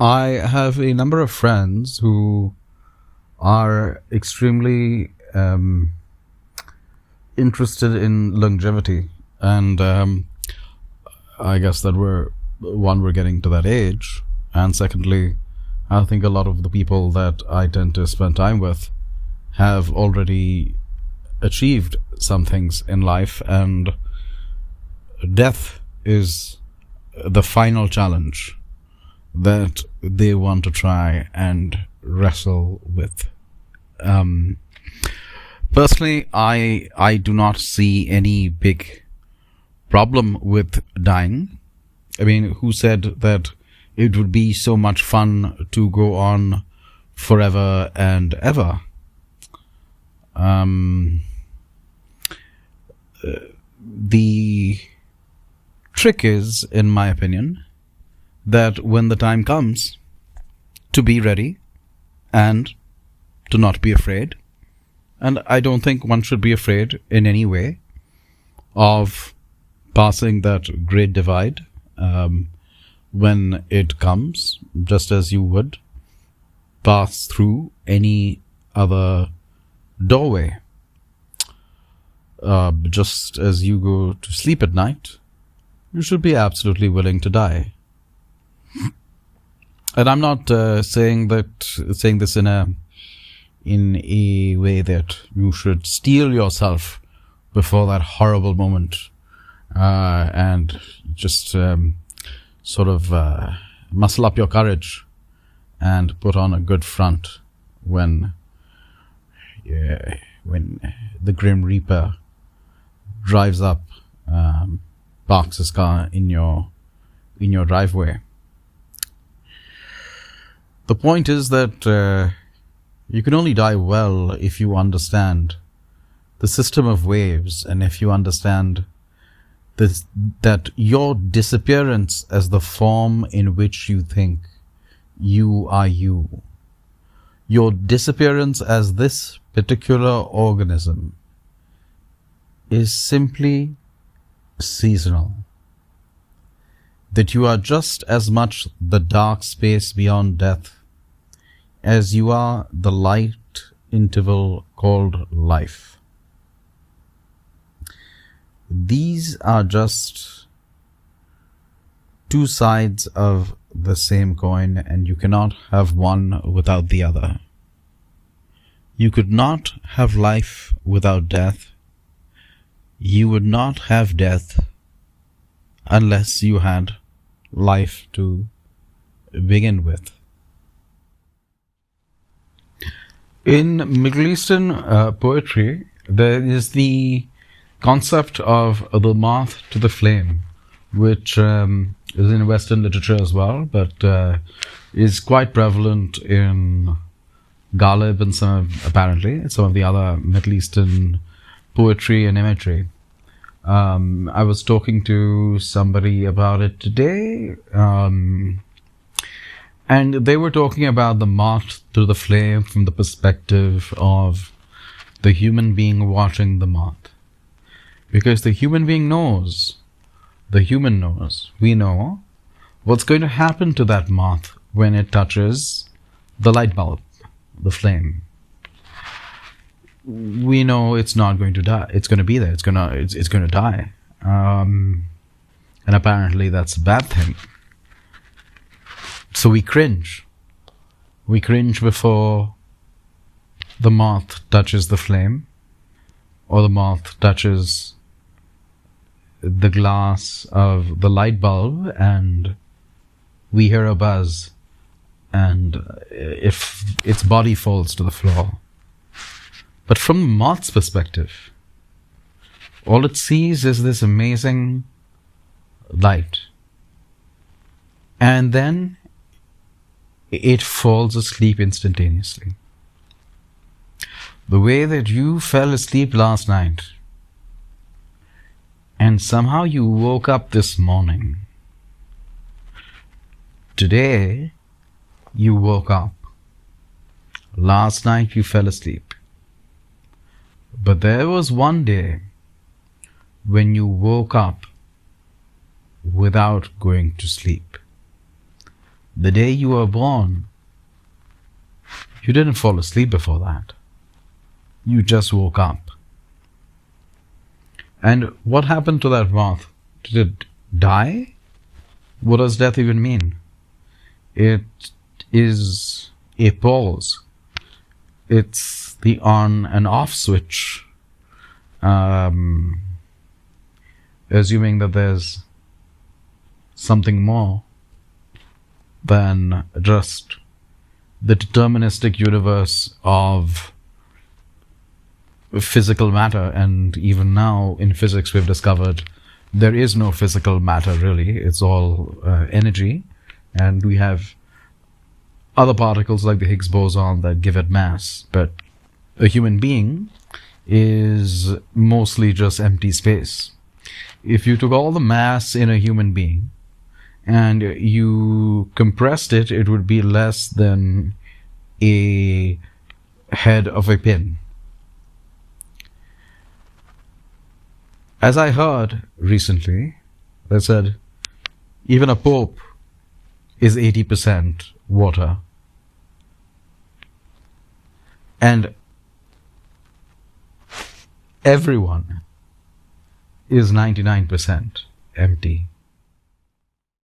I have a number of friends who are extremely interested in longevity, and I guess that we're getting to that age, and secondly, I think a lot of the people that I tend to spend time with have already achieved some things in life, and death is the final challenge that they want to try and wrestle with. Um, Personally, I do not see any big problem with dying. I mean, who said that it would be so much fun to go on forever and ever? Um, the trick is, in my opinion, that when the time comes, to be ready and to not be afraid. And I don't think one should be afraid in any way of passing that great divide when it comes, just as you would pass through any other doorway. Just as you go to sleep at night, you should be absolutely willing to die. And I'm not saying this in a way that you should steel yourself before that horrible moment and just sort of muscle up your courage and put on a good front when the Grim Reaper drives up, parks his car in your driveway. The point is that you can only die well if you understand the system of waves, and if you understand that your disappearance as the form in which you think you are you, your disappearance as this particular organism, is simply seasonal. That you are just as much the dark space beyond death as you are the light interval called life. These are just two sides of the same coin, and you cannot have one without the other. You could not have life without death. You would not have death unless you had life to begin with. In Middle Eastern poetry, there is the concept of the moth to the flame, which is in Western literature as well, but is quite prevalent in Ghalib and some of the other Middle Eastern poetry and imagery. I was talking to somebody about it today, and they were talking about the moth to the flame from the perspective of the human being watching the moth. Because the human being knows, we know what's going to happen to that moth when it touches the light bulb, the flame. We know it's not going to die. It's going to be there. It's going to die. And apparently that's a bad thing. So we cringe. We cringe before the moth touches the flame, or the moth touches the glass of the light bulb, and we hear a buzz, and if its body falls to the floor. But from the moth's perspective, all it sees is this amazing light. And then it falls asleep instantaneously. The way that you fell asleep last night, and somehow you woke up this morning. Today, you woke up. Last night you fell asleep. But there was one day when you woke up without going to sleep. The day you were born, you didn't fall asleep before that. You just woke up. And what happened to that moth? Did it die? What does death even mean? It is a pause. It's the on and off switch. Assuming that there's something more than just the deterministic universe of physical matter. And even now in physics we've discovered there is no physical matter really. It's all energy, and we have other particles like the Higgs boson that give it mass. But a human being is mostly just empty space. If you took all the mass in a human being and you compressed it, it would be less than a head of a pin. As I heard recently, they said even a pope is 80% water. And everyone is 99% empty.